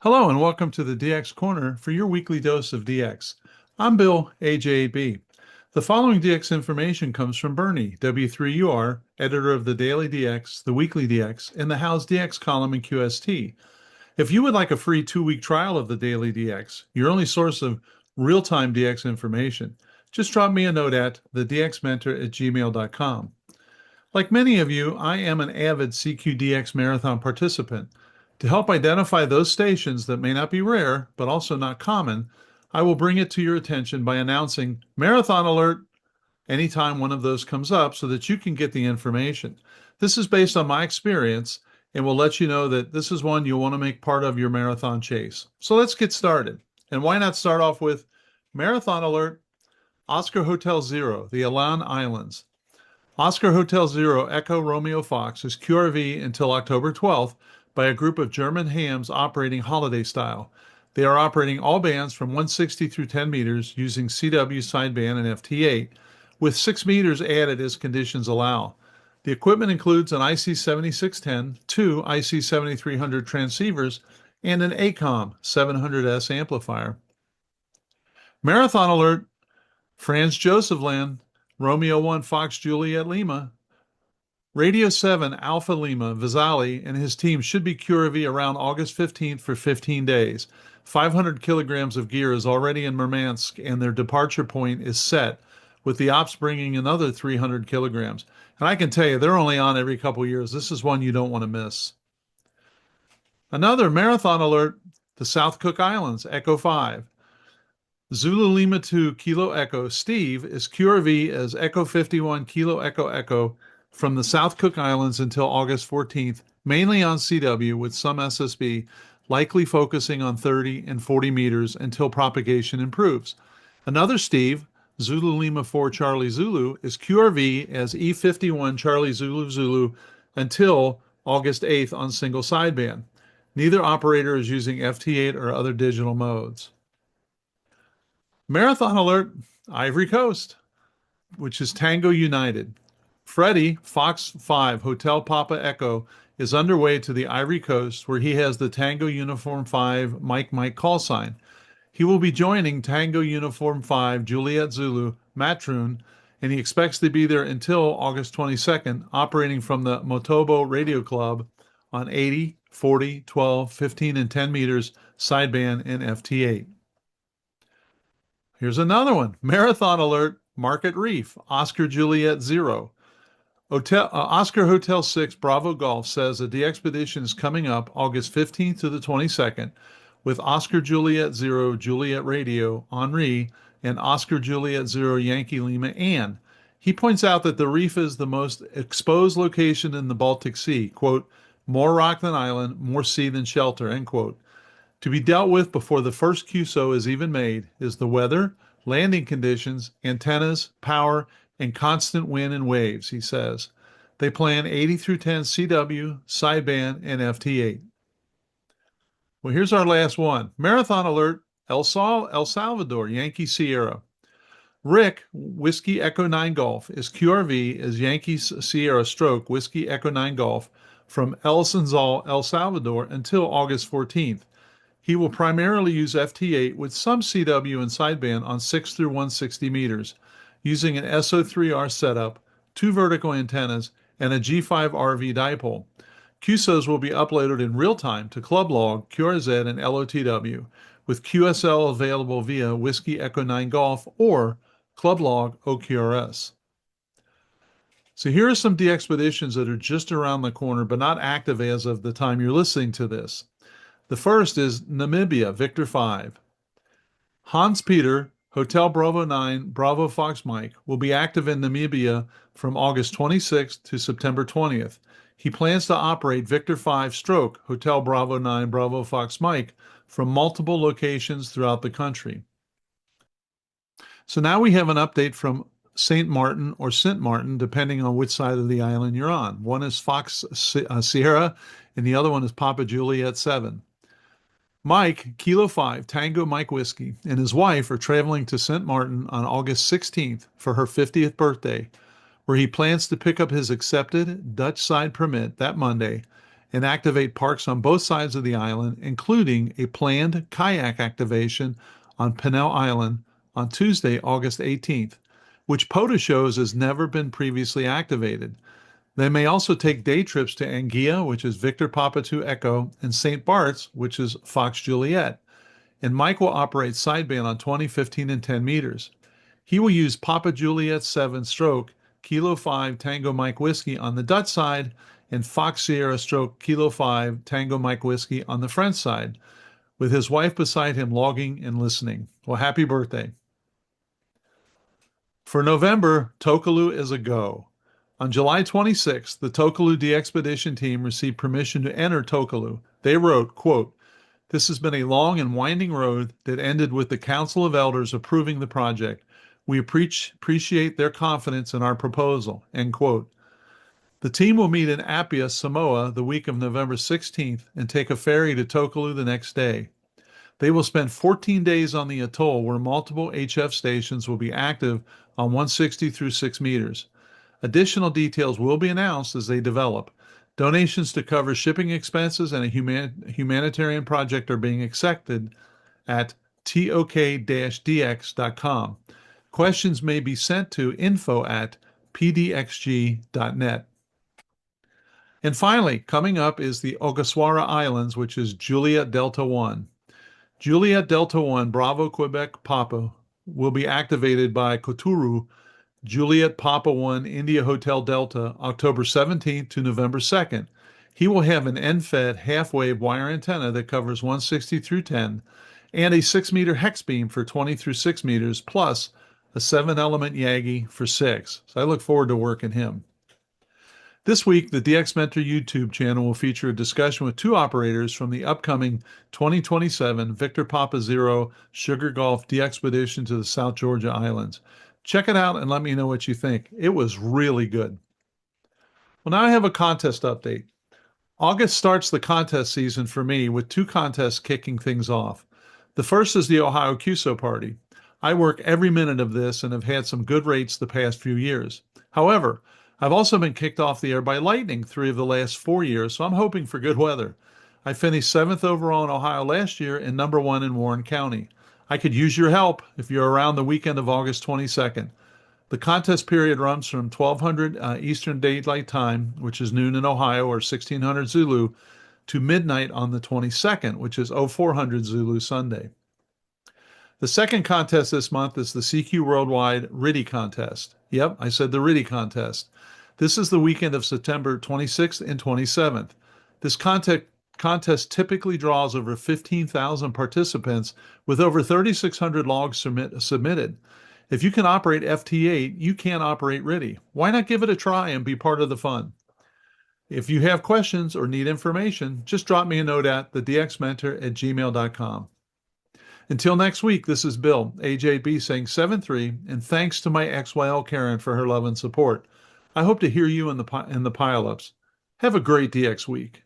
Hello and welcome to the DX Corner for your weekly dose of DX. I'm Bill, AJ8B. The following DX information comes from Bernie, W3UR, editor of the DailyDX, the WeeklyDX, and the How's DX column in QST. If you would like a free 2-week trial of the DailyDX, your only source of real-time DX information, just drop me a note at thedxmentor@gmail.com. Like many of you, I am an avid CQDX marathon participant. To help identify those stations that may not be rare, but also not common, I will bring it to your attention by announcing Marathon Alert anytime one of those comes up so that you can get the information. This is based on my experience and will let you know that this is one you'll want to make part of your marathon chase. So let's get started. And why not start off with Marathon Alert, Oscar Hotel Zero, the Alan Islands. Oscar Hotel Zero Echo Romeo Fox is QRV until October 12th by a group of German hams operating holiday style. They are operating all bands from 160 through 10 meters using CW sideband and FT8, with 6 meters added as conditions allow. The equipment includes an IC7610, 2 IC7300 transceivers, and an ACOM 700S amplifier. Marathon Alert, Franz Jozef Land, Romeo 1 Fox Juliet Lima. Radio 7 Alpha Lima, Vasily, and his team should be QRV around August 15th for 15 days. 500 kilograms of gear is already in Murmansk, and their departure point is set, with the ops bringing another 300 kilograms. And I can tell you, they're only on every couple years. This is one you don't want to miss. Another Marathon Alert, the South Cook Islands, Echo 5. Zulu Lima 2 Kilo Echo Steve is QRV as Echo 51 Kilo Echo Echo from the South Cook Islands until August 14th, mainly on CW with some SSB, likely focusing on 30 and 40 meters until propagation improves. Another Steve, Zulu Lima 4 Charlie Zulu, is QRV as E51 Charlie Zulu Zulu until August 8th on single sideband. Neither operator is using FT8 or other digital modes. Marathon Alert, Ivory Coast, which is Tango United. Freddie, Fox 5, Hotel Papa Echo, is underway to the Ivory Coast where he has the Tango Uniform 5 Mike Mike call sign. He will be joining Tango Uniform 5 Juliet Zulu Matroon, and he expects to be there until August 22nd, operating from the Motobo Radio Club on 80, 40, 12, 15, and 10 meters sideband and FT8. Here's another one. Marathon Alert, Market Reef, Oscar Juliet 0. Oscar Hotel 6 Bravo Golf says that the expedition is coming up August 15th to the 22nd with Oscar Juliet 0 Juliet Radio Henri and Oscar Juliet 0 Yankee Lima Ann. He points out that the reef is the most exposed location in the Baltic Sea. Quote, more rock than island, more sea than shelter, end quote. To be dealt with before the first QSO is even made is the weather, landing conditions, antennas, power, and constant wind and waves, he says. They plan 80 through 10 CW, sideband, and FT8. Well, here's our last one. Marathon Alert, El Salvador, Yankee Sierra. Rick, Whiskey Echo 9 Golf, is QRV as Yankee Sierra Stroke Whiskey Echo 9 Golf from El Senzal, El Salvador until August 14th. He will primarily use FT8 with some CW and sideband on 6 through 160 meters, using an SO3R setup, 2 vertical antennas, and a G5 RV dipole. QSOs will be uploaded in real time to ClubLog, QRZ, and LOTW, with QSL available via Whiskey Echo 9 Golf or ClubLog OQRS. So here are some DXpeditions that are just around the corner, but not active as of the time you're listening to this. The first is Namibia, Victor 5. Hans Peter, Hotel Bravo 9, Bravo Fox Mike, will be active in Namibia from August 26th to September 20th. He plans to operate Victor 5 Stroke, Hotel Bravo 9, Bravo Fox Mike from multiple locations throughout the country. So now we have an update from St. Martin or Sint Martin, depending on which side of the island you're on. One is Fox Sierra, and the other one is Papa Juliet 7. Mike, Kilo 5, Tango Mike Whiskey, and his wife are traveling to St. Martin on August 16th for her 50th birthday, where he plans to pick up his accepted Dutch side permit that Monday and activate parks on both sides of the island, including a planned kayak activation on Pinnell Island on Tuesday, August 18th, which POTA shows has never been previously activated. They may also take day trips to Anguilla, which is Victor Papa 2 Echo, and St. Bart's, which is Fox Juliet. And Mike will operate sideband on 20, 15, and 10 meters. He will use Papa Juliet 7 stroke Kilo 5 Tango Mike Whiskey on the Dutch side and Fox Sierra stroke Kilo 5 Tango Mike Whiskey on the French side, with his wife beside him logging and listening. Well, happy birthday. For November, Tokelau is a go. On July 26th, the Tokelau DXpedition team received permission to enter Tokelau. They wrote, quote, "This has been a long and winding road that ended with the Council of Elders approving the project. We appreciate their confidence in our proposal," end quote. The team will meet in Apia, Samoa, the week of November 16th and take a ferry to Tokelau the next day. They will spend 14 days on the atoll where multiple HF stations will be active on 160 through 6 meters. Additional details will be announced as they develop. Donations to cover shipping expenses and a humanitarian project are being accepted at tok-dx.com. Questions may be sent to info@pdxg.net. And finally, coming up is the Ogasawara Islands, which is Juliet Delta 1. Juliet Delta 1 Bravo Quebec Papa will be activated by Koturu Juliet Papa 1 India Hotel Delta October 17th to November 2nd. He will have an end-fed half-wave wire antenna that covers 160 through 10 and a 6-meter hex beam for 20 through 6 meters plus a 7-element Yagi for 6. So I look forward to working him. This week, the DX Mentor YouTube channel will feature a discussion with 2 operators from the upcoming 2027 Victor Papa Zero Sugar Golf DXpedition to the South Georgia Islands. Check it out and let me know what you think. It was really good. Well, now I have a contest update. August starts the contest season for me with 2 contests kicking things off. The first is the Ohio QSO Party. I work every minute of this and have had some good rates the past few years. However, I've also been kicked off the air by lightning 3 of the last 4 years, so I'm hoping for good weather. I finished 7th overall in Ohio last year and number 1 in Warren County. I could use your help if you're around the weekend of August 22nd. The contest period runs from 1200 Eastern Daylight Time, which is noon in Ohio, or 1600 Zulu, to midnight on the 22nd, which is 0400 Zulu Sunday. The second contest this month is the CQ Worldwide RIDI Contest. Yep, I said the RIDI Contest. This is the weekend of September 26th and 27th. This contest typically draws over 15,000 participants with over 3,600 logs submitted. If you can operate FT8, you can operate RIDI. Why not give it a try and be part of the fun? If you have questions or need information, just drop me a note at thedxmentor@gmail.com. Until next week, this is Bill, AJB, saying 7-3, and thanks to my XYL Karen for her love and support. I hope to hear you in the pile-ups. Have a great DX week.